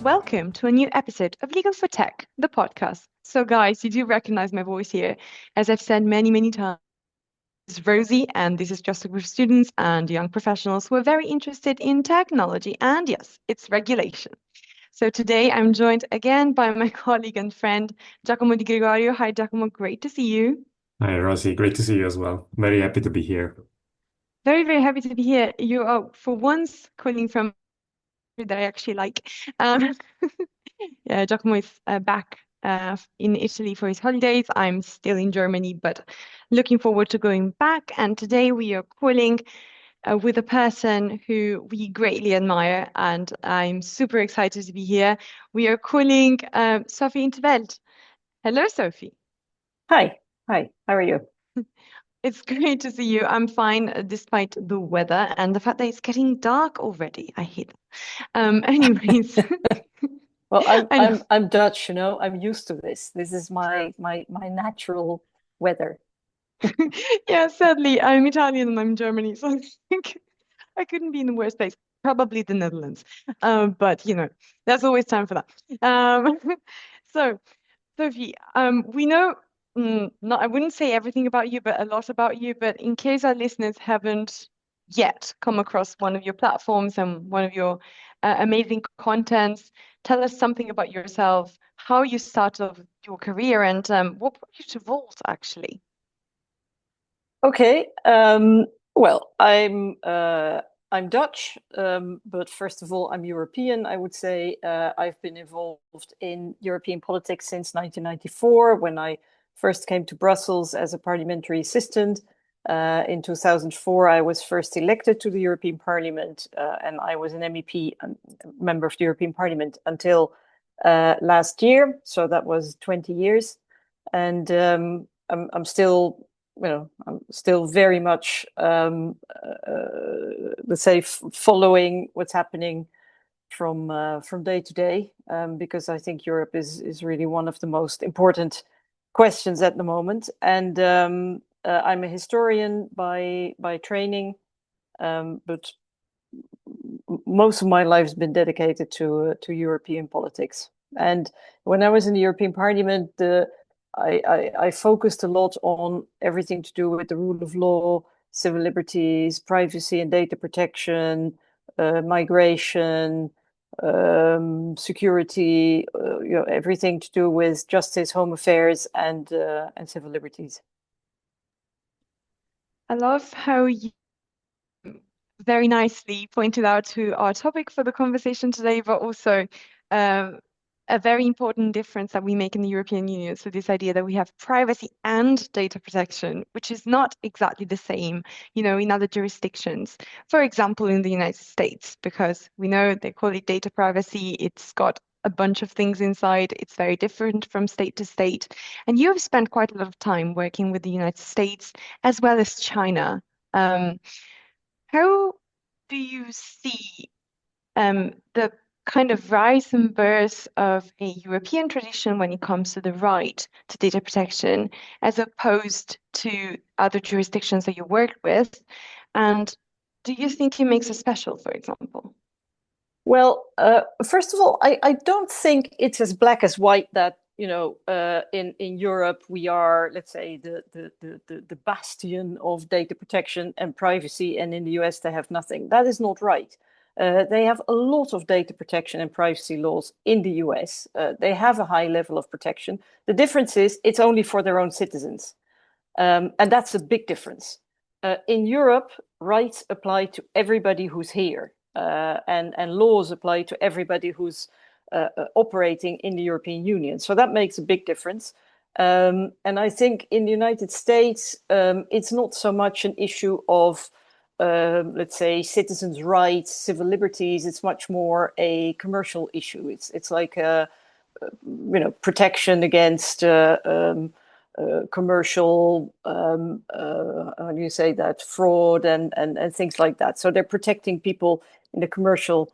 welcome to a new episode of Legal for Tech, the podcast. So, guys, you do recognize my voice here. As I've said many, many times, this is Rosie, and this is just a group of students and young professionals who are very interested in technology and, yes, its regulation. So, today I'm joined again by my colleague and friend, Giacomo Di Gregorio. Hi, Giacomo, great to see you. Hi, Rosie. Great to see you as well. Very happy to be here. Very, very happy to be here. You are, for once, calling from that I actually like. Um, yeah, Giacomo is back in Italy for his holidays. I'm still in Germany, but looking forward to going back. And today we are calling with a person who we greatly admire, and I'm super excited to be here. We are calling Sophie into Veld. Hello, Sophie. Hi. Hi. How are you? It's great to see you. I'm fine despite the weather and the fact that it's getting dark already. I hate it. Anyways, Well, I'm I know. I'm I'm Dutch, I'm used to this. This is my natural weather. Yeah, sadly, I'm Italian and I'm Germany, so I think I couldn't be in the worst place. Probably the Netherlands. But there's always time for that. So Sophie, we know not I wouldn't say everything about you, but a lot about you. But in case our listeners haven't yet come across one of your platforms and one of your amazing contents, tell us something about yourself, how you started off your career, and what brought you to Volt, actually. Okay. Well, I'm Dutch, but first of all, I'm European. I would say I've been involved in European politics since 1994, when I first came to Brussels as a parliamentary assistant. In 2004, I was first elected to the European Parliament, and I was an MEP, member of the European Parliament, until last year. So that was 20 years, and I'm still I'm still very much, let's say, following what's happening from day to day, because I think Europe is really one of the most important questions at the moment. And I'm a historian by training, but most of my life has been dedicated to European politics. And when I was in the European Parliament, I focused a lot on everything to do with the rule of law, civil liberties, privacy and data protection, migration, security, everything to do with justice, home affairs, and civil liberties. I love how you very nicely pointed out to our topic for the conversation today, but also a very important difference that we make in the European Union. So this idea that we have privacy and data protection, which is not exactly the same, in other jurisdictions. For example, in the United States, because we know they call it data privacy, it's got a bunch of things inside. It's very different from state to state. And you have spent quite a lot of time working with the United States as well as China. How do you see the kind of rise and birth of a European tradition when it comes to the right to data protection, as opposed to other jurisdictions that you work with? And do you think it makes us special, for example? Well, first of all, I don't think it's as black as white that, in Europe we are, let's say, the bastion of data protection and privacy, and in the US they have nothing. That is not right. They have a lot of data protection and privacy laws in the US. They have a high level of protection. The difference is it's only for their own citizens. And that's a big difference. In Europe, rights apply to everybody who's here, and laws apply to everybody who's operating in the European Union. So that makes a big difference. And I think in the United States, it's not so much an issue of, let's say, citizens' rights, civil liberties. It's much more a commercial issue. It's like protection against commercial, how do you say that, fraud and things like that. So they're protecting people in the commercial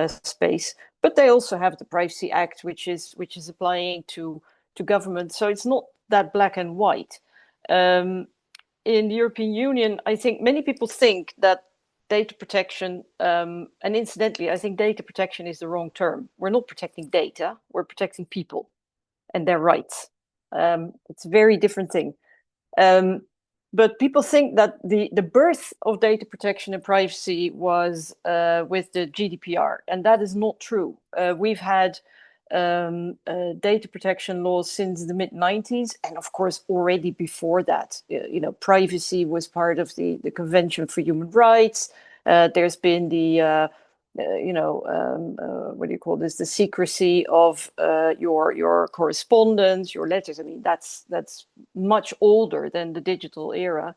space, but they also have the Privacy Act, which is applying to government. So it's not that black and white. In the European Union, I think many people think that data protection, and incidentally, I think data protection is the wrong term. We're not protecting data, we're protecting people and their rights. It's a very different thing. But people think that the birth of data protection and privacy was with the GDPR, and that is not true. We've had data protection laws since the mid-90s, and of course already before that. Privacy was part of the Convention for Human Rights. There's been the what do you call this? The secrecy of your correspondence, your letters. I mean, that's much older than the digital era.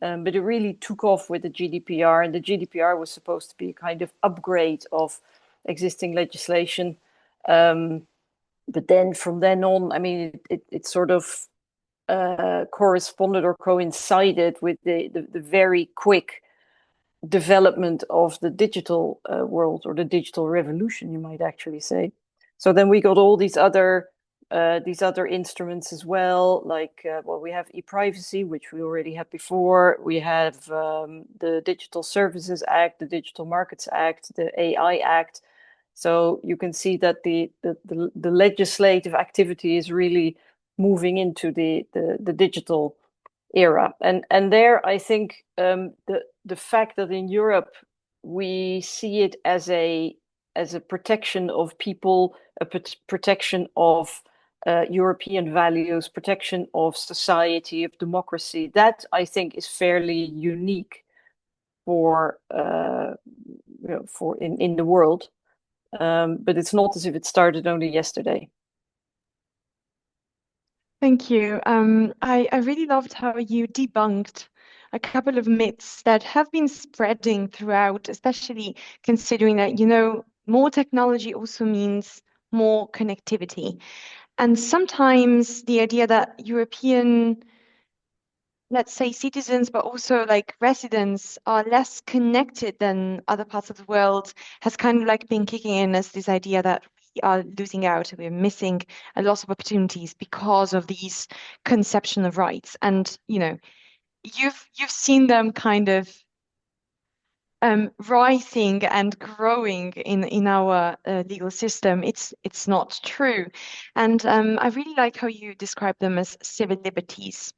But it really took off with the GDPR, and the GDPR was supposed to be a kind of upgrade of existing legislation. But then from then on, I mean, it sort of corresponded or coincided with the very quick development of the digital world, or the digital revolution, you might actually say. So then we got all these other instruments as well, like we have e-privacy, which we already had before. We have the Digital Services Act, the Digital Markets Act, the AI Act. So you can see that the legislative activity is really moving into the digital era, and there I think the fact that in Europe we see it as a protection of people, a protection of European values, protection of society, of democracy, that I think is fairly unique for in the world. But it's not as if it started only yesterday. Thank you. I really loved how you debunked a couple of myths that have been spreading throughout, especially considering that, more technology also means more connectivity. And sometimes the idea that European, let's say, citizens, but also like residents are less connected than other parts of the world has kind of like been kicking in as this idea that we are losing out, we're missing a lot of opportunities because of these conception of rights. And, you've seen them kind of rising and growing in our legal system. It's not true. And I really like how you describe them as civil liberties.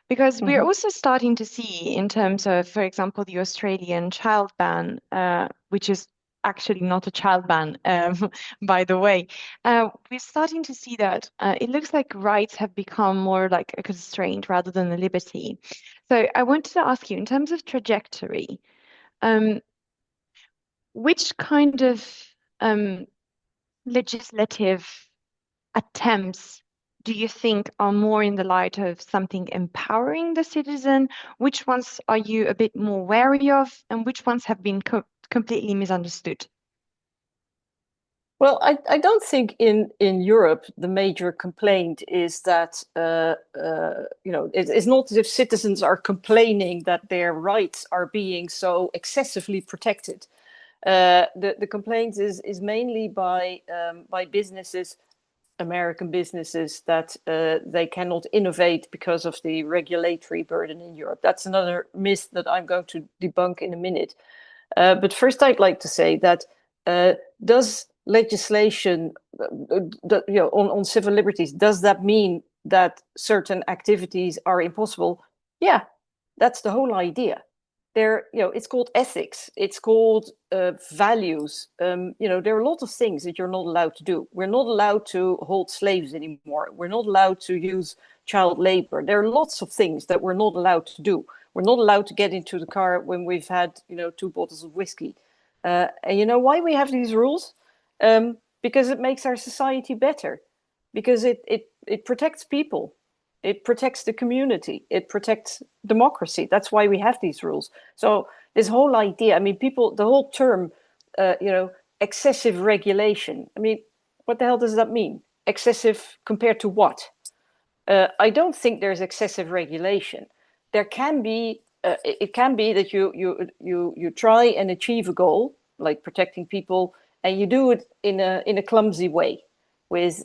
Because we're also starting to see, in terms of, for example, the Australian child ban, which is actually not a child ban, by the way, we're starting to see that it looks like rights have become more like a constraint rather than a liberty. So I wanted to ask you, in terms of trajectory, which kind of legislative attempts do you think are more in the light of something empowering the citizen? Which ones are you a bit more wary of, and which ones have been completely misunderstood? Well, I don't think in Europe the major complaint is that it's not as if citizens are complaining that their rights are being so excessively protected. The complaint is mainly by businesses, American businesses, that they cannot innovate because of the regulatory burden in Europe. That's another myth that I'm going to debunk in a minute. But first, I'd like to say that does legislation on civil liberties, does that mean that certain activities are impossible? Yeah, that's the whole idea. It's called ethics. It's called values. There are a lot of things that you're not allowed to do. We're not allowed to hold slaves anymore. We're not allowed to use child labor. There are lots of things that we're not allowed to do. We're not allowed to get into the car when we've had, 2 bottles of whiskey. And you know why we have these rules? Because it makes our society better. Because it protects people. It protects the community. It protects democracy. That's why we have these rules. So this whole idea, I mean, the whole term, excessive regulation. I mean, what the hell does that mean? Excessive compared to what? I don't think there's excessive regulation. There can be, it can be that you try and achieve a goal, like protecting people, and you do it in a clumsy way, with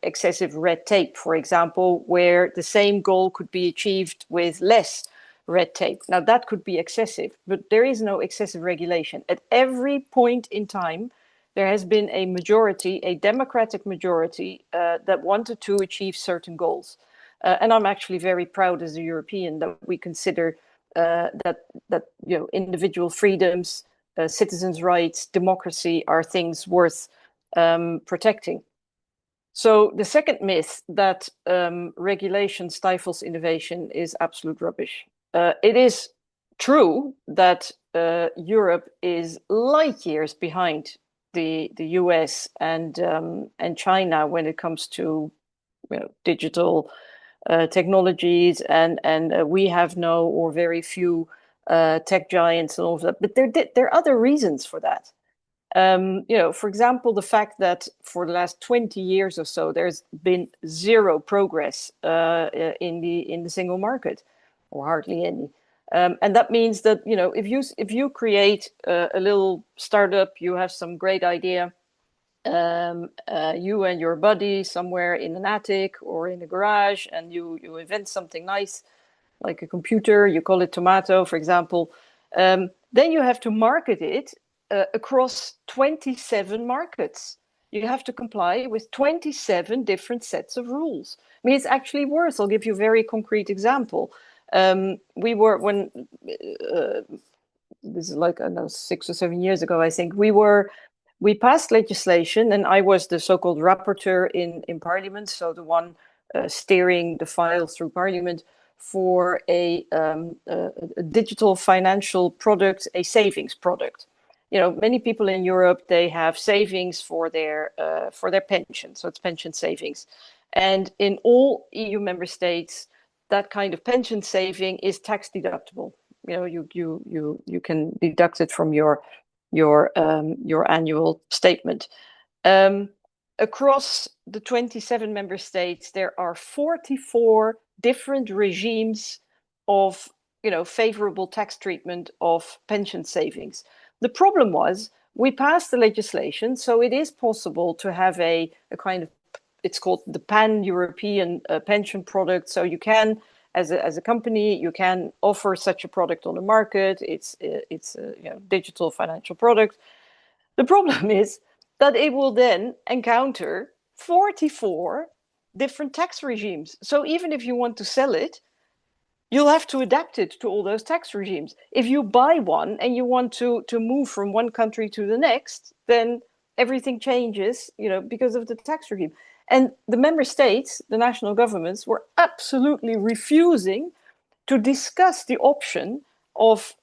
excessive red tape, for example, where the same goal could be achieved with less. red tape. Now that could be excessive, but there is no excessive regulation. At every point in time, there has been a majority, a democratic majority, that wanted to achieve certain goals. And I'm actually very proud as a European that we consider that individual freedoms, citizens' rights, democracy are things worth protecting. So the second myth that regulation stifles innovation is absolute rubbish. It is true that Europe is light years behind the US and China when it comes to digital technologies, and we have no or very few tech giants and all of that. But there are other reasons for that. For example, the fact that for the last 20 years or so, there's been zero progress in the single market, or hardly any. And that means that if you create a little startup, you have some great idea, you and your buddy somewhere in an attic or in a garage, and you invent something nice, like a computer, you call it Tomato, for example, then you have to market it across 27 markets. You have to comply with 27 different sets of rules. I mean, it's actually worse. I'll give you a very concrete example. This is like, I don't know, 6 or 7 years ago, I think, we passed legislation, and I was the so-called rapporteur in Parliament, so the one steering the file through Parliament for a digital financial product, a savings product. Many people in Europe, they have savings for their pension, so it's pension savings, and in all EU member states, that kind of pension saving is tax deductible. You can deduct it from your annual statement. Across the 27 member states, there are 44 different regimes of favorable tax treatment of pension savings. The problem was we passed the legislation, so it is possible to have a kind of, it's called the pan-European pension product. So you can, as a company, you can offer such a product on the market. It's a digital financial product. The problem is that it will then encounter 44 different tax regimes. So even if you want to sell it, you'll have to adapt it to all those tax regimes. If you buy one and you want to move from one country to the next, then everything changes, because of the tax regime. And the member states, the national governments, were absolutely refusing to discuss the option of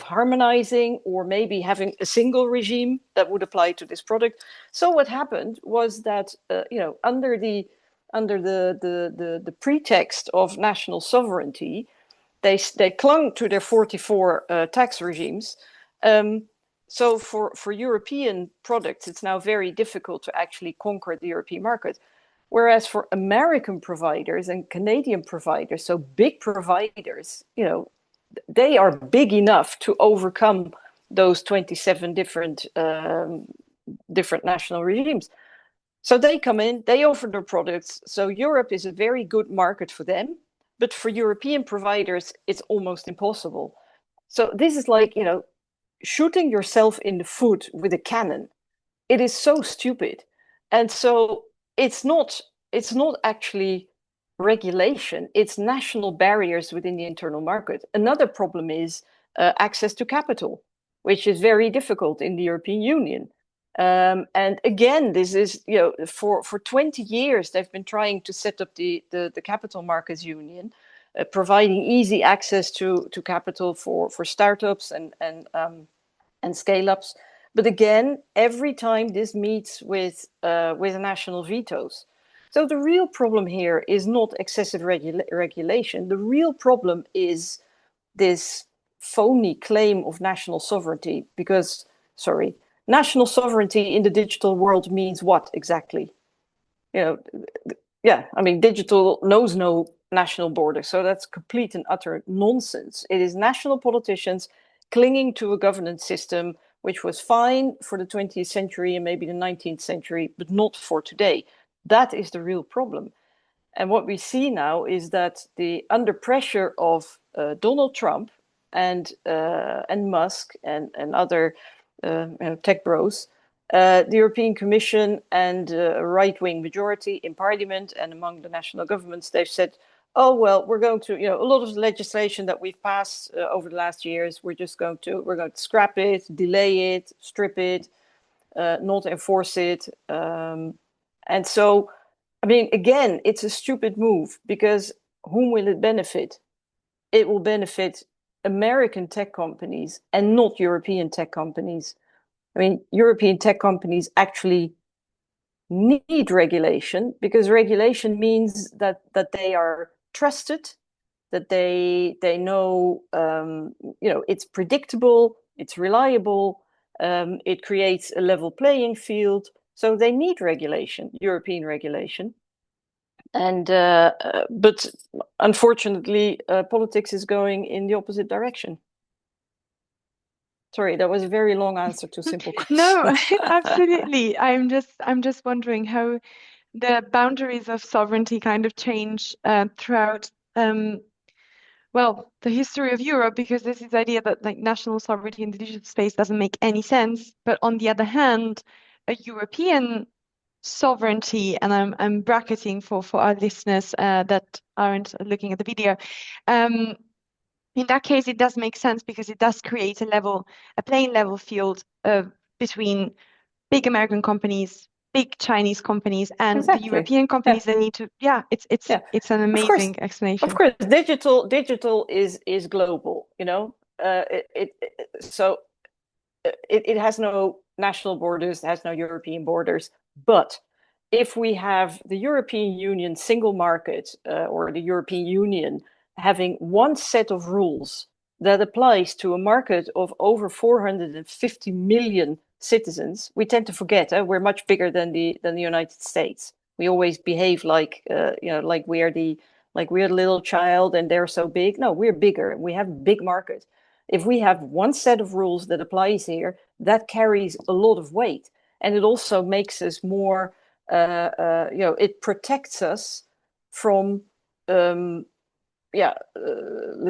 harmonizing or maybe having a single regime that would apply to this product. So what happened was that under the pretext of national sovereignty, they clung to their 44 tax regimes. So for European products, it's now very difficult to actually conquer the European market. Whereas for American providers and Canadian providers, so big providers, they are big enough to overcome those 27 different national regimes. So they come in, they offer their products. So Europe is a very good market for them, but for European providers, it's almost impossible. So this is like, shooting yourself in the foot with a cannon. It is so stupid. And so it's not actually regulation, it's national barriers within the internal market. Another problem is access to capital, which is very difficult in the European Union. And again, this is, for 20 years, they've been trying to set up the Capital Markets Union, providing easy access to capital for startups and scale-ups. But again, every time this meets with national vetoes. So the real problem here is not excessive regulation. The real problem is this phony claim of national sovereignty, because, national sovereignty in the digital world means what exactly? Digital knows no national border, so that's complete and utter nonsense. It is national politicians clinging to a governance system which was fine for the 20th century and maybe the 19th century, but not for today. That is the real problem. And what we see now is that under pressure of Donald Trump and Musk and other tech bros, the European Commission and a right-wing majority in Parliament and among the national governments, they've said, oh, well, we're going to, a lot of the legislation that we've passed over the last years, we're going to scrap it, delay it, strip it, not enforce it. And so, I mean, again, it's a stupid move because whom will it benefit? It will benefit American tech companies and not European tech companies. I mean, European tech companies actually need regulation because regulation means that they are trusted, that they know, it's predictable, it's reliable, it creates a level playing field. So they need regulation, European regulation. And but unfortunately, politics is going in the opposite direction. Sorry, that was a very long answer to a simple question. No, absolutely. I'm just wondering how the boundaries of sovereignty kind of change throughout the history of Europe, because this is the idea that like national sovereignty in the digital space doesn't make any sense. But on the other hand, a European sovereignty, and I'm bracketing for our listeners that aren't looking at the video. In that case, it does make sense because it does create a playing level field between big American companies, big Chinese companies, and Exactly. the European companies that need to. Yeah, it's an amazing explanation. Of course, digital is global. So it has no national borders, it has no European borders. But if we have the European Union single market or the European Union having one set of rules that applies to a market of over 450 million citizens, we tend to forget we're much bigger than the United States. We always behave like like we're the little child and they're so big. No, we're bigger. We have a big market. If we have one set of rules that applies here, that carries a lot of weight, and it also makes us more. It protects us from, let's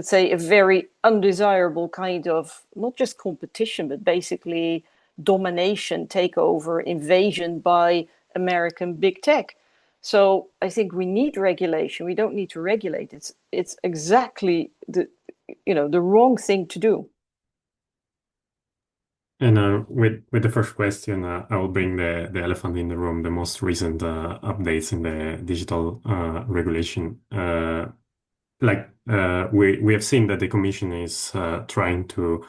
say, a very undesirable kind of not just competition, but basically domination, takeover, invasion by American big tech. So I think we need regulation. We don't need to regulate. It's exactly the wrong thing to do. And with the first question, I will bring the elephant in the room, the most recent updates in the digital regulation. We have seen that the Commission is trying to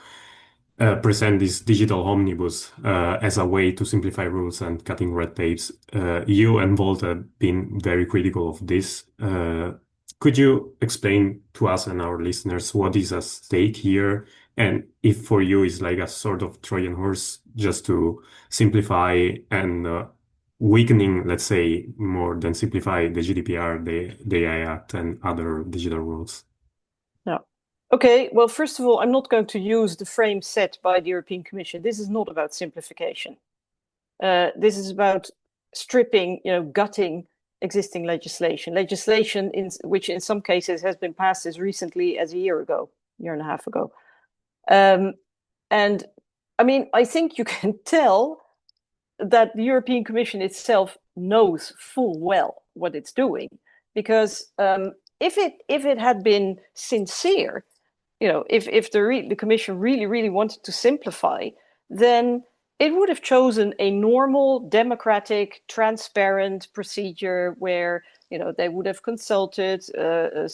present this digital omnibus as a way to simplify rules and cutting red tapes. You and Volt have been very critical of this. Could you explain to us and our listeners what is at stake here, and if for you is like a sort of Trojan horse just to simplify and weakening, let's say, more than simplify the GDPR, the AI Act, and other digital rules? Yeah. Okay, well, first of all, I'm not going to use the frame set by the European Commission. This is not about simplification. This is about stripping, gutting existing legislation which in some cases has been passed as recently as a year and a half ago. And I mean, I think you can tell that the European Commission itself knows full well what it's doing, because if it had been sincere, if the Commission really wanted to simplify, then it would have chosen a normal, democratic, transparent procedure where they would have consulted,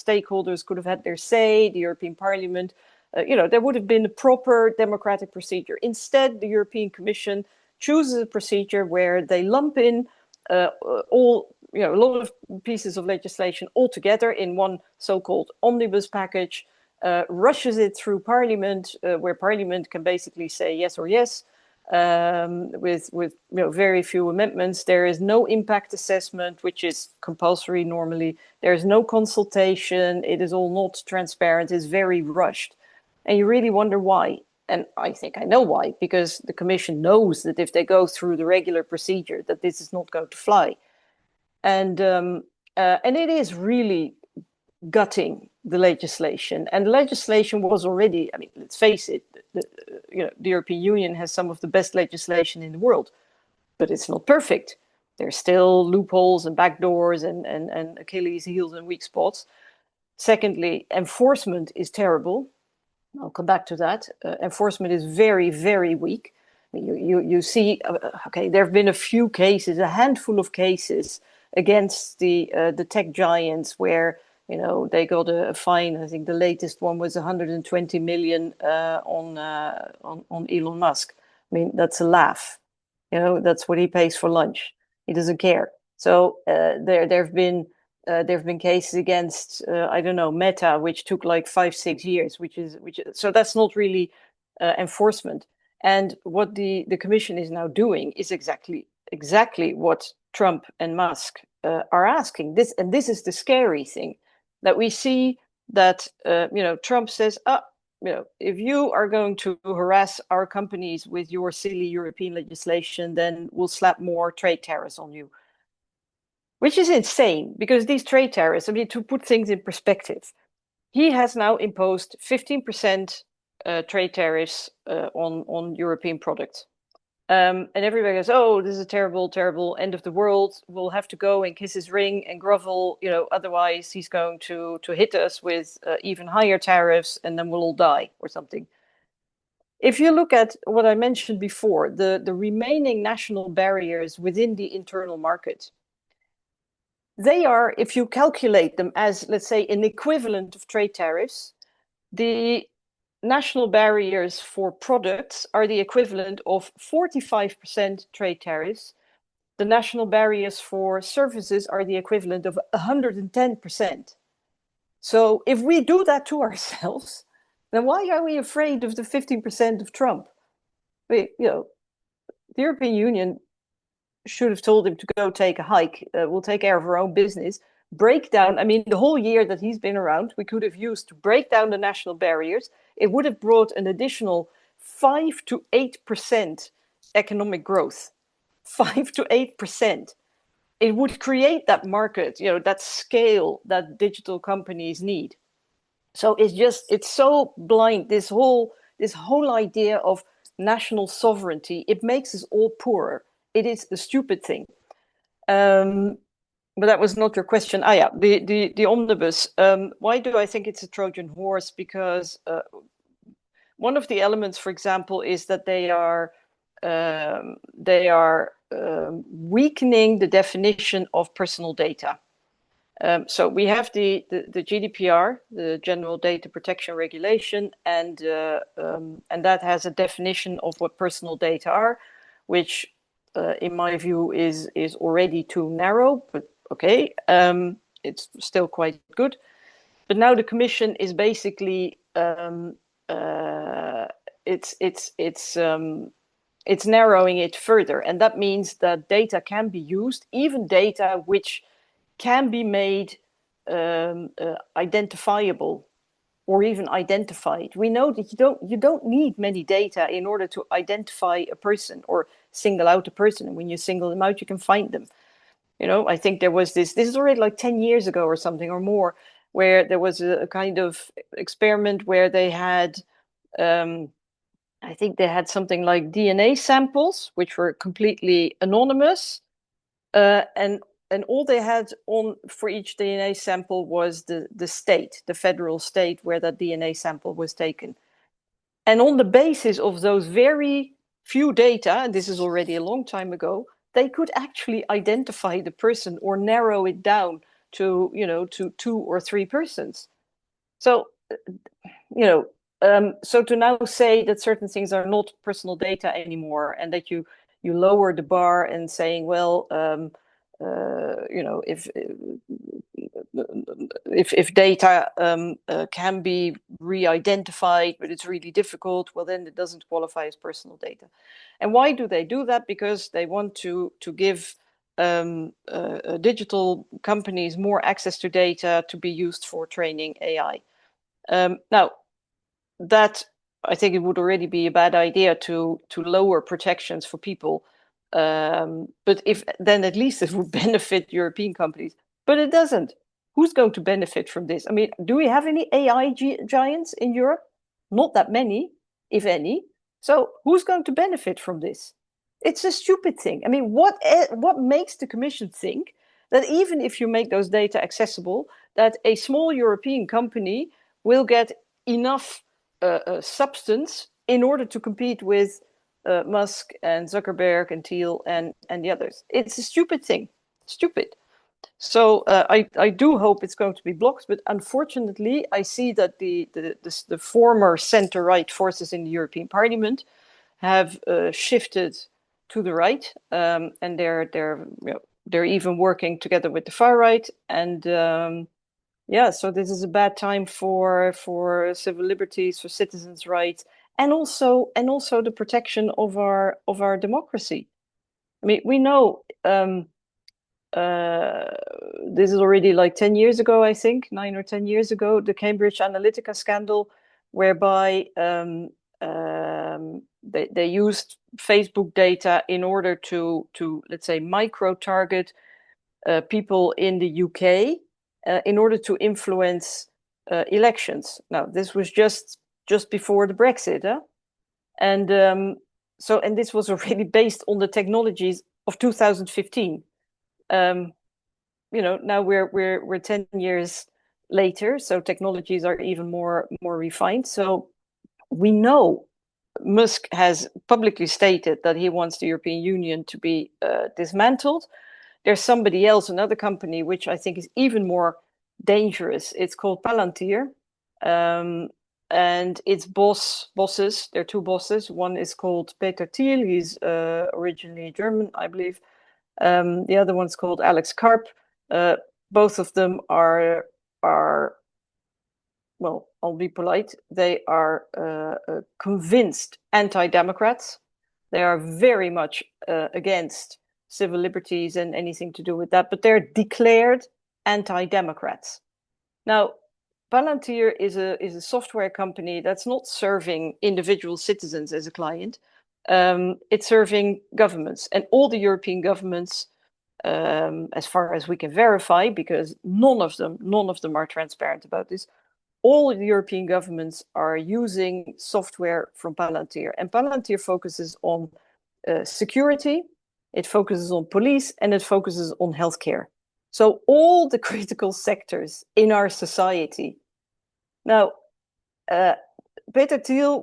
stakeholders could have had their say, the European Parliament. There would have been a proper democratic procedure. Instead, the European Commission chooses a procedure where they lump in a lot of pieces of legislation all together in one so-called omnibus package, rushes it through Parliament, where Parliament can basically say yes or yes, with very few amendments. There is no impact assessment, which is compulsory normally. There is no consultation. It is all not transparent. It's very rushed. And you really wonder why. And I think I know why, because the Commission knows that if they go through the regular procedure, that this is not going to fly. And And it is really gutting the legislation. And the legislation was already, I mean, let's face it, the European Union has some of the best legislation in the world, but it's not perfect. There's still loopholes and backdoors and Achilles heels and weak spots. Secondly, enforcement is terrible. I'll come back to that. Enforcement is very, very weak. You see, okay, there have been a few cases, a handful of cases against the tech giants where, you know, they got a fine. I think the latest one was 120 million on Elon Musk. I mean, that's a laugh. You know, that's what he pays for lunch. He doesn't care. So there have been cases against I don't know, Meta, which took like 5-6 years, which is so that's not really enforcement. And what the Commission is now doing is exactly what Trump and Musk are asking. This is the scary thing, that we see that you know, Trump says, you know, if you are going to harass our companies with your silly European legislation, then we'll slap more trade tariffs on you. Which is insane, because these trade tariffs, I mean, to put things in perspective, he has now imposed 15% trade tariffs on European products. And everybody goes, oh, this is a terrible, terrible end of the world. We'll have to go and kiss his ring and grovel, you know, otherwise he's going to hit us with even higher tariffs, and then we'll all die or something. If you look at what I mentioned before, the remaining national barriers within the internal market, they are, if you calculate them as, let's say, an equivalent of trade tariffs, the national barriers for products are the equivalent of 45% trade tariffs. The national barriers for services are the equivalent of 110%. So if we do that to ourselves, then why are we afraid of the 15% of Trump? You know, the European Union should have told him to go take a hike. We'll take care of our own business. Break down, I mean, the whole year that he's been around, we could have used to break down the national barriers. It would have brought an additional 5 to 8% economic growth. 5 to 8%. It would create that market, you know, that scale that digital companies need. So it's so blind, this whole idea of national sovereignty. It makes us all poorer. It is a stupid thing. But that was not your question. Yeah, the omnibus. Why do I think it's a Trojan horse? Because one of the elements, for example, is that they are weakening the definition of personal data. So we have the GDPR, the General Data Protection Regulation, and that has a definition of what personal data are, which in my view is already too narrow, but okay, it's still quite good. But now the Commission is basically it's narrowing it further, and that means that data can be used, even data which can be made identifiable or even identified. We know that you don't need many data in order to identify a person or single out a person. And when you single them out, you can find them. You know, I think there was this is already like 10 years ago or something or more, where there was a kind of experiment where they had, I think they had something like DNA samples, which were completely anonymous. And all they had on for each DNA sample was the state, the federal state where that DNA sample was taken. And on the basis of those very few data, and this is already a long time ago, they could actually identify the person or narrow it down to, you know, to 2 or 3 persons. So, you know, so to now say that certain things are not personal data anymore, and that you lower the bar and saying, well, you know, if data can be re-identified, but it's really difficult, well, then it doesn't qualify as personal data. And why do they do that? Because they want to give digital companies more access to data to be used for training AI. Now, that I think it would already be a bad idea to lower protections for people. But if then at least it would benefit European companies. but it doesn't. Who's going to benefit from this? I mean, do we have any AI giants in Europe? Not that many, if any. So who's going to benefit from this? It's a stupid thing. I mean, what makes the Commission think that even if you make those data accessible, that a small European company will get enough substance in order to compete with Musk and Zuckerberg and Thiel and the others? It's a stupid thing. Stupid. So I do hope it's going to be blocked, but unfortunately, I see that the former center-right forces in the European Parliament have shifted to the right, and they're even working together with the far right, and yeah, so this is a bad time for civil liberties, for citizens' rights, and also the protection of our democracy. I mean, we know. This is already like 10 years ago, I think, 9 or 10 years ago, the Cambridge Analytica scandal, whereby they used Facebook data in order to let's say, micro-target people in the UK in order to influence elections. Now, this was just before the Brexit, huh? And this was already based on the technologies of 2015. Now we're 10 years later, so technologies are even more refined. So we know Musk has publicly stated that he wants the European Union to be dismantled. There's somebody else, another company, which I think is even more dangerous. It's called Palantir, and its bosses. There are two bosses. One is called Peter Thiel. He's originally German, I believe. The other one's called Alex Karp. Both of them are well, I'll be polite. They are convinced anti-democrats. They are very much against civil liberties and anything to do with that, but they're declared anti-democrats. Now, Palantir is a software company that's not serving individual citizens as a client. It's serving governments, and all the European governments, as far as we can verify, because none of them are transparent about this. All the European governments are using software from Palantir, and Palantir focuses on security, it focuses on police, and it focuses on healthcare. So all the critical sectors in our society. Now, Peter Thiel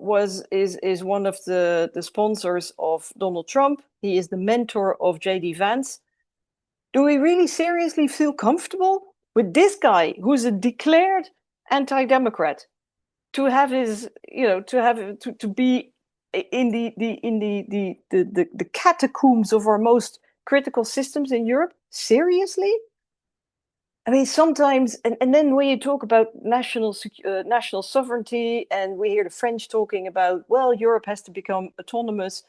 is one of the sponsors of Donald Trump. He is the mentor of J.D. Vance. Do we really seriously feel comfortable with this guy, who's a declared anti-democrat, to have his, to be in the catacombs of our most critical systems in Europe? Seriously? I mean, sometimes, and then when you talk about national sovereignty, and we hear the French talking about, well, Europe has to become autonomous,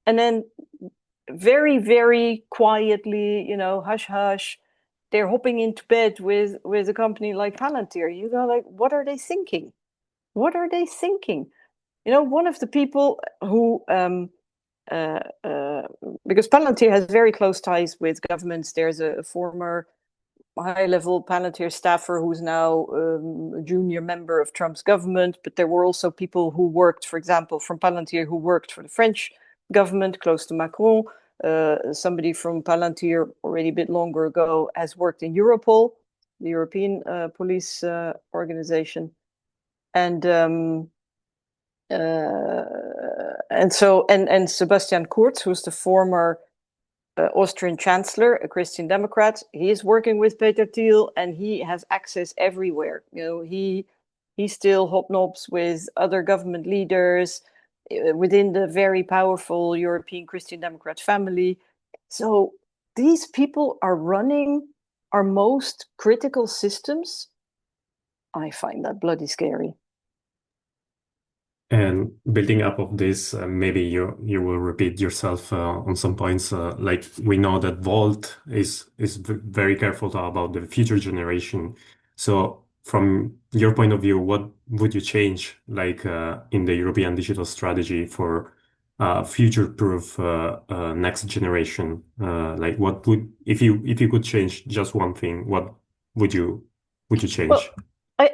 and then very, very quietly, hush, hush, they're hopping into bed with a company like Palantir. You go like, what are they thinking? What are they thinking? One of the people who, because Palantir has very close ties with governments. There's a former high-level Palantir staffer who's now a junior member of Trump's government, but there were also people who worked, for example, from Palantir, who worked for the French government, close to Macron. Somebody from Palantir, already a bit longer ago, has worked in Europol, the European police organization, and Sebastian Kurz, who's the former Austrian Chancellor, a Christian Democrat. He is working with Peter Thiel, and he has access everywhere. He still hobnobs with other government leaders within the very powerful European Christian Democrat family. So these people are running our most critical systems. I find that bloody scary. And building up of this, maybe you will repeat yourself on some points. Like we know that Volt is very careful about the future generation. So from your point of view, what would you change, like in the European digital strategy for future-proof next generation? Like, what would, if you could change just one thing, what would you change? Well,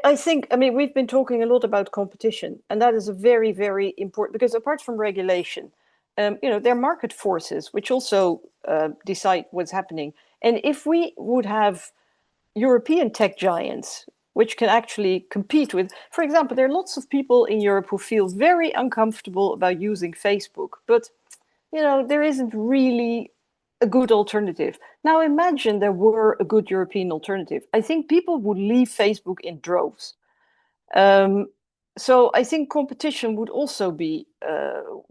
I think, I mean, we've been talking a lot about competition, and that is a very, very important, because apart from regulation, there are market forces which also decide what's happening. And if we would have European tech giants which can actually compete with, for example, there are lots of people in Europe who feel very uncomfortable about using Facebook, but there isn't really a good alternative. Now imagine there were a good European alternative. I think people would leave Facebook in droves. So I think competition would also be an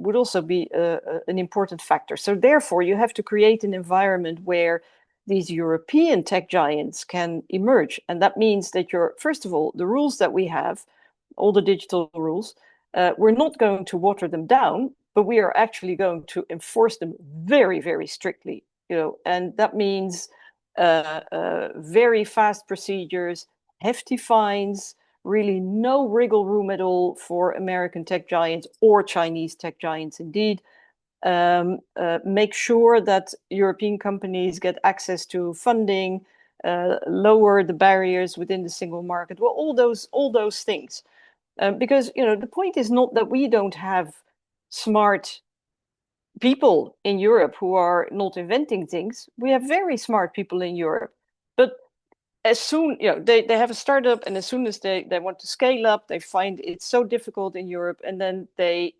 important factor. So therefore, you have to create an environment where these European tech giants can emerge, and that means that first of all, the rules that we have, all the digital rules, we're not going to water them down, but we are actually going to enforce them very, very strictly. And that means very fast procedures, hefty fines, really no wriggle room at all for American tech giants or Chinese tech giants indeed. Make sure that European companies get access to funding, lower the barriers within the single market. Well, all those things. Because the point is not that we don't have smart people in Europe who are not inventing things. We have very smart people in Europe, but as soon they have a startup, and as soon as they want to scale up, they find it's so difficult in Europe, and then they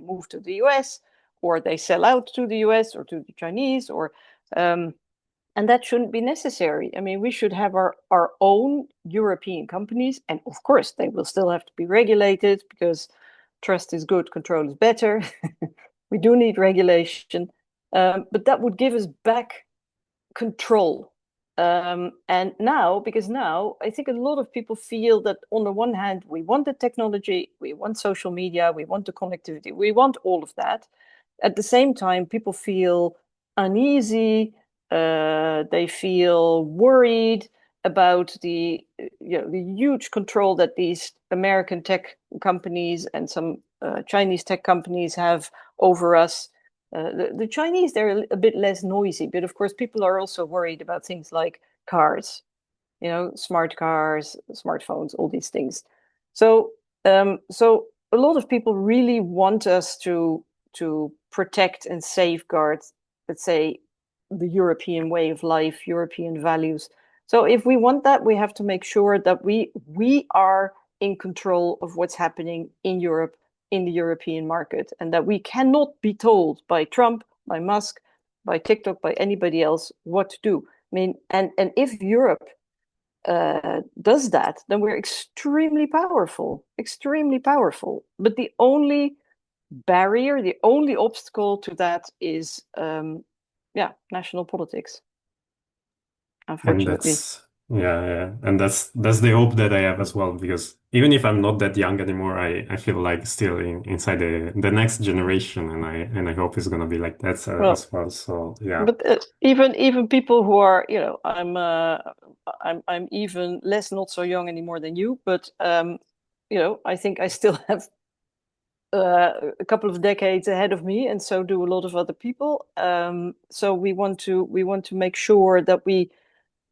move to the US, or they sell out to the US or to the Chinese, or and that shouldn't be necessary. I mean, we should have our own European companies, and of course they will still have to be regulated, because trust is good, control is better. We do need regulation, but that would give us back control. And because now I think a lot of people feel that on the one hand, we want the technology, we want social media, we want the connectivity, we want all of that. At the same time, people feel uneasy, they feel worried about the huge control that these American tech companies and some Chinese tech companies have over us. The Chinese, they're a bit less noisy, but of course people are also worried about things like cars, smart cars, smartphones, all these things. So a lot of people really want us to protect and safeguard, let's say, the European way of life, European values. So if we want that, we have to make sure that we are in control of what's happening in Europe, in the European market, and that we cannot be told by Trump, by Musk, by TikTok, by anybody else what to do. I mean, and if Europe does that, then we're extremely powerful. But the only barrier, the only obstacle to that is, national politics. Unfortunately. And that's the hope that I have as well, because even if I'm not that young anymore, I feel like still inside the next generation, and I hope it's gonna be like that as well. So yeah. But even people who are, I'm even less not so young anymore than you, but I think I still have a couple of decades ahead of me, and so do a lot of other people. So we want to make sure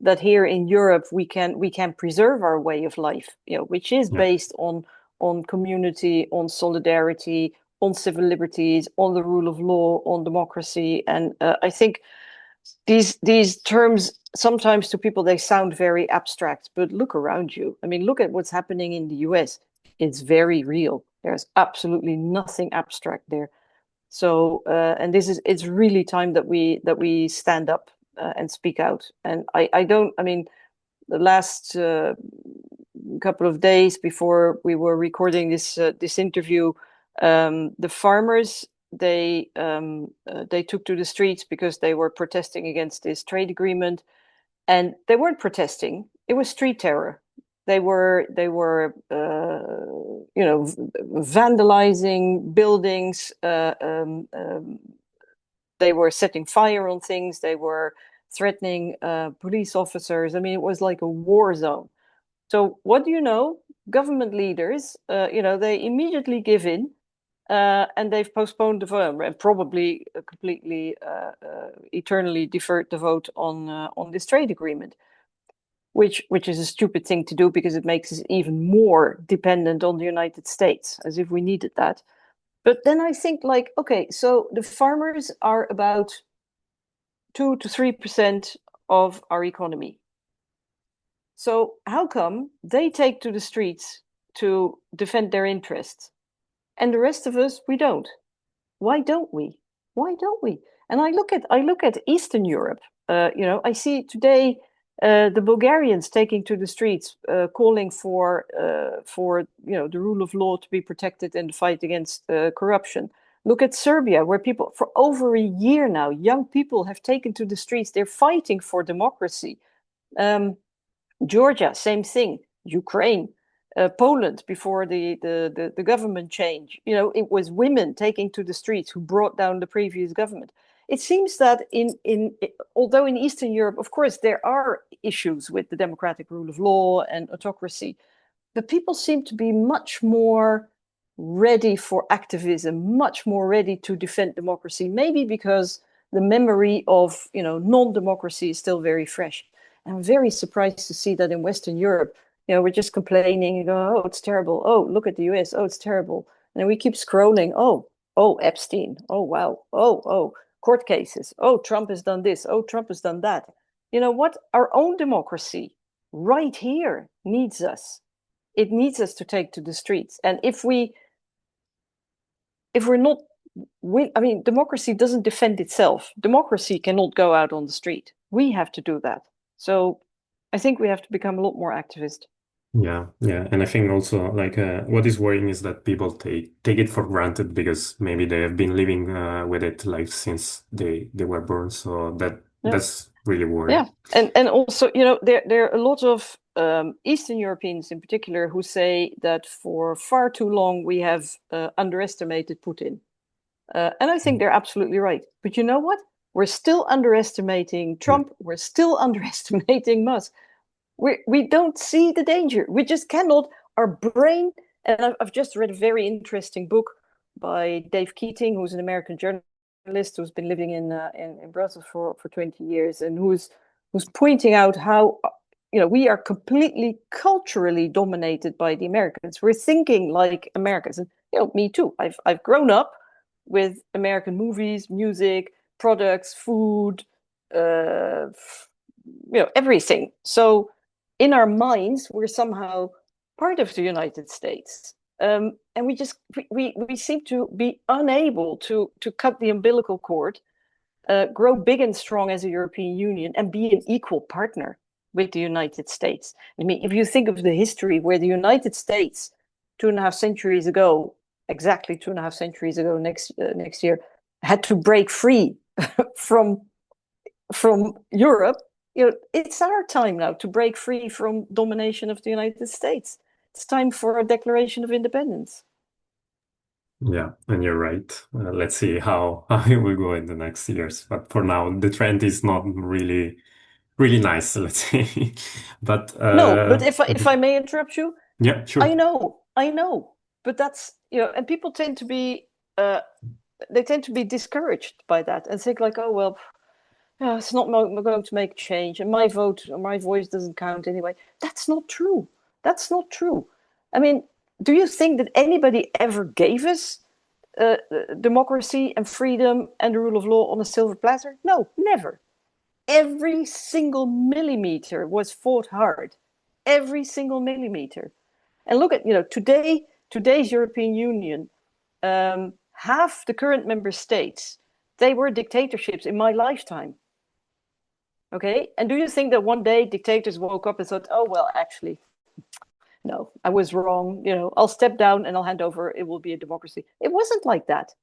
that here in Europe we can preserve our way of life, which is based on community, on solidarity, on civil liberties, on the rule of law, on democracy. And I think these terms sometimes to people they sound very abstract, but look around you. I mean, look at what's happening in the US. It's very real. There's absolutely nothing abstract there. So and it's really time that we stand up and speak out. And the last couple of days before we were recording this interview, the farmers they took to the streets because they were protesting against this trade agreement, and they weren't protesting. It was street terror. They were vandalizing buildings. They were setting fire on things. They were threatening police officers. I mean, it was like a war zone. So what do you know? Government leaders, they immediately give in. and they've postponed the vote and probably completely eternally deferred the vote on this trade agreement, which is a stupid thing to do because it makes us even more dependent on the United States, as if we needed that. But then I think, like, okay, so the farmers are about 2 to 3% of our economy. So how come they take to the streets to defend their interests, and the rest of us, we don't? Why don't we? Why don't we? And I look at Eastern Europe. I see today the Bulgarians taking to the streets, calling for the rule of law to be protected and the fight against corruption. Look at Serbia, where people for over a year now, young people have taken to the streets. They're fighting for democracy. Georgia, same thing. Ukraine, Poland, before the government change. It was women taking to the streets who brought down the previous government. It seems that although in Eastern Europe, of course, there are issues with the democratic rule of law and autocracy, but people seem to be much more ready for activism, much more ready to defend democracy, maybe because the memory of non-democracy is still very fresh. And I'm very surprised to see that in Western Europe, we're just complaining, oh, it's terrible. Oh, look at the US. Oh, it's terrible. And then we keep scrolling. Oh, Epstein. Oh, wow. Oh, court cases. Oh, Trump has done this. Oh, Trump has done that. You know what? Our own democracy right here needs us. It needs us to take to the streets. And if we're not, democracy doesn't defend itself. Democracy cannot go out on the street. We have to do that. So I think we have to become a lot more activist. Yeah. And I think also like what is worrying is that people take it for granted because maybe they have been living with it like since they were born. So that's really worrying. Yeah. And also, there are a lot of Eastern Europeans in particular who say that for far too long we have underestimated Putin. And I think they're absolutely right. But you know what? We're still underestimating Trump. Yeah. We're still underestimating Musk. We don't see the danger. We just cannot. Our brain, and I've just read a very interesting book by Dave Keating, who's an American journalist who's been living in Brussels for 20 years, and who's pointing out how we are completely culturally dominated by the Americans. We're thinking like Americans, and me too. I've grown up with American movies, music, products, food, everything. So in our minds, we're somehow part of the United States. And we seem to be unable to cut the umbilical cord, grow big and strong as a European Union, and be an equal partner with the United States. I mean, if you think of the history where the United States, 2.5 centuries ago, exactly 2.5 centuries ago next year, had to break free from Europe, it's our time now to break free from domination of the United States. It's time for a declaration of independence. Yeah, and you're right. Let's see how it will go in the next years. But for now, the trend is not really nice, let's say. But no, but if I may interrupt you, yeah, sure. I know, but that's and people tend to be discouraged by that and think like, oh well, it's not going to make change, and my vote or my voice doesn't count anyway. That's not true. That's not true. I mean, do you think that anybody ever gave us democracy and freedom and the rule of law on a silver platter? No, never. Every single millimeter was fought hard. Every single millimeter. And look at today's European Union. Half the current member states, they were dictatorships in my lifetime. Okay, and do you think that one day dictators woke up and thought, oh well, actually, no, I was wrong. I'll step down and I'll hand over. It will be a democracy. It wasn't like that.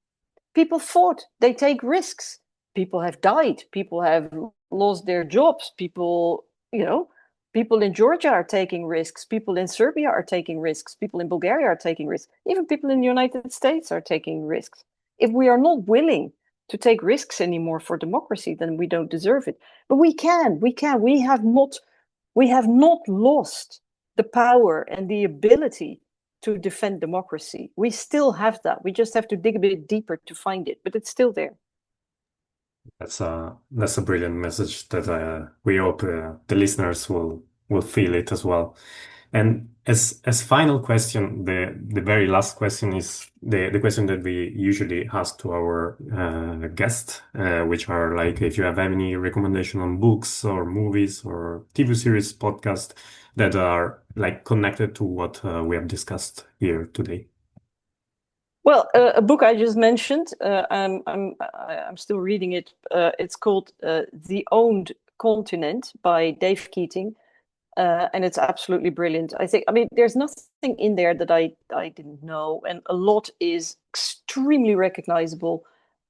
People fought. They take risks. People have died. People have lost their jobs. People in Georgia are taking risks. People in Serbia are taking risks. People in Bulgaria are taking risks. Even people in the United States are taking risks. If we are not willing to take risks anymore for democracy, then we don't deserve it. But we can. We have not lost the power and the ability to defend democracy. We still have that. We just have to dig a bit deeper to find it, but it's still there. That's a brilliant message that we hope the listeners will feel it as well. And as final question, the very last question is the question that we usually ask to our guests, which are like, if you have any recommendation on books or movies or TV series, podcast that are like connected to what we have discussed here today. Well, a book I just mentioned, I'm still reading it. It's called The Owned Continent by Dave Keating. And it's absolutely brilliant. I mean, there's nothing in there that I didn't know, and a lot is extremely recognizable.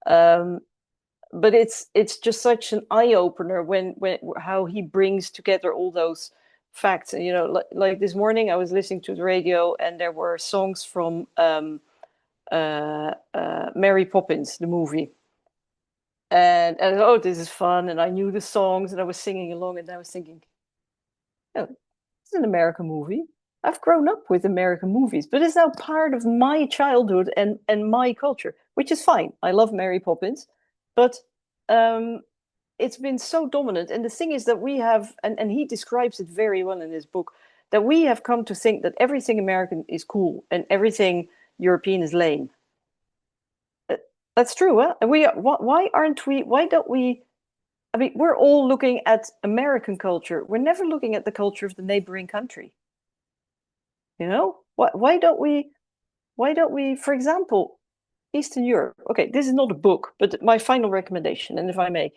But it's just such an eye opener when how he brings together all those facts. And, you know, like this morning, I was listening to the radio, and there were songs from Mary Poppins, the movie. And oh, this is fun, and I knew the songs, and I was singing along, and I was thinking, oh, it's an American movie. I've grown up with American movies, but it's now part of my childhood and my culture, which is fine. I love Mary Poppins, but it's been so dominant. And the thing is that we have, and he describes it very well in his book, that we have come to think that everything American is cool and everything European is lame. That's true, huh? And why don't we? I mean, we're all looking at American culture. We're never looking at the culture of the neighboring country. You know, why don't we, for example, Eastern Europe? Okay, this is not a book, but my final recommendation, and if I may,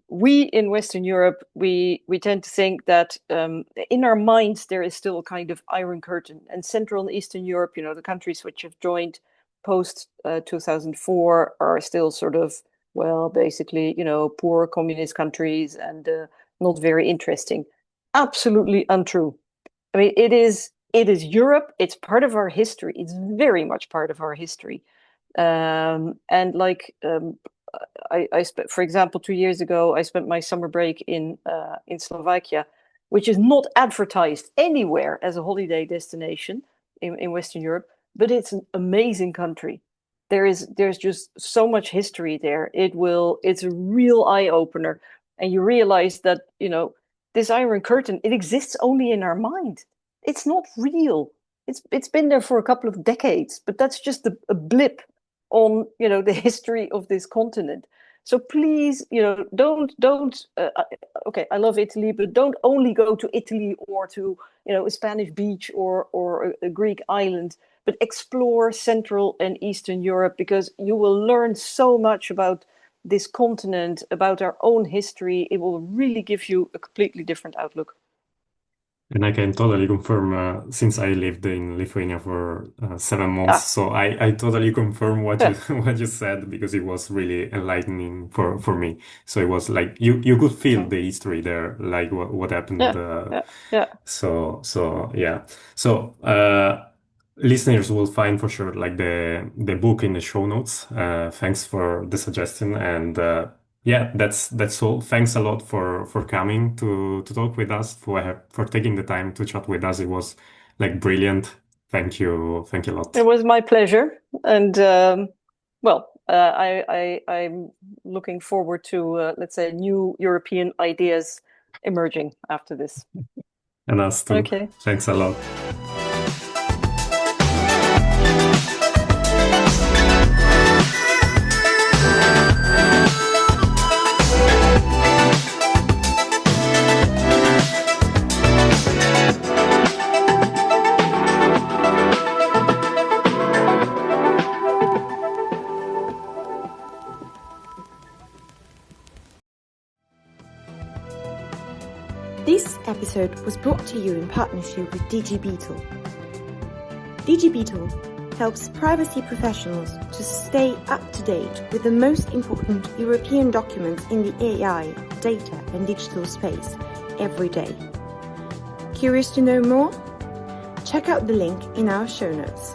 we in Western Europe, we tend to think that in our minds there is still a kind of iron curtain, and Central and Eastern Europe, you know, the countries which have joined post 2004 are still sort of, well, basically, you know, poor communist countries and not very interesting. Absolutely untrue. I mean, it is Europe. It's part of our history. It's very much part of our history. And like, I spent, for example, 2 years ago, I spent my summer break in Slovakia, which is not advertised anywhere as a holiday destination in Western Europe, but it's an amazing country. There's just so much history there. It's a real eye opener, and you realize that, you know, this Iron Curtain, it exists only in our mind. It's not real. It's been there for a couple of decades, but that's just a blip on, you know, the history of this continent. So please, you know, don't. Okay, I love Italy, but don't only go to Italy or to, you know, a Spanish beach or a Greek island, but explore Central and Eastern Europe, because you will learn so much about this continent, about our own history. It will really give you a completely different outlook. And I can totally confirm, since I lived in Lithuania for 7 months, so I totally confirm what you said, because it was really enlightening for me. So it was like you could feel the history there, like what happened. So yeah. So listeners will find for sure like the book in the show notes. Thanks for the suggestion, and yeah, that's all. Thanks a lot for coming to talk with us, for taking the time to chat with us. It was like brilliant. Thank you a lot. It was my pleasure, and well, I'm looking forward to let's say new European ideas emerging after this. And us too. Okay. Thanks a lot. This episode was brought to you in partnership with DG Beetle. DG Beetle helps privacy professionals to stay up to date with the most important European documents in the AI, data and digital space every day. Curious to know more? Check out the link in our show notes.